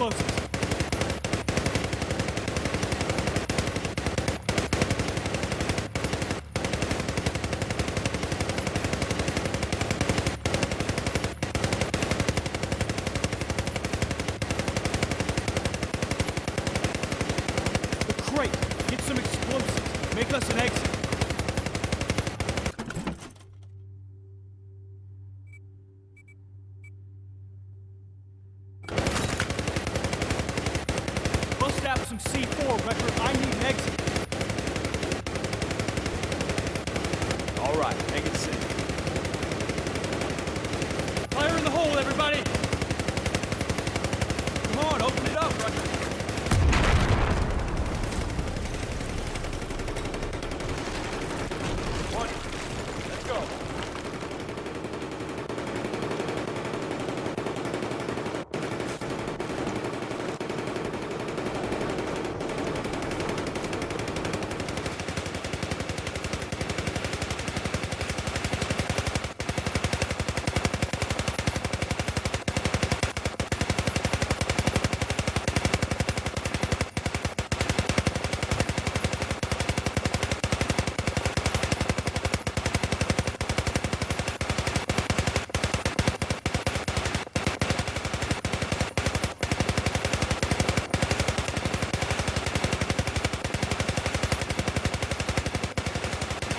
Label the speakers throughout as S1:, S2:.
S1: explosives. The crate! Get some explosives. Make us an exit. Bust out some C4, Record. I need an exit. All right, make it safe. Fire in the hole, everybody! Come on, open it up, Record. Let's go.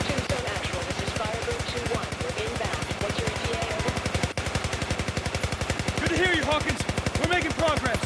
S2: Tombstone Actual, this is Firebird 2-1. We're inbound. What's your ETA, over?
S1: Good to hear you, Hawkins. We're making progress.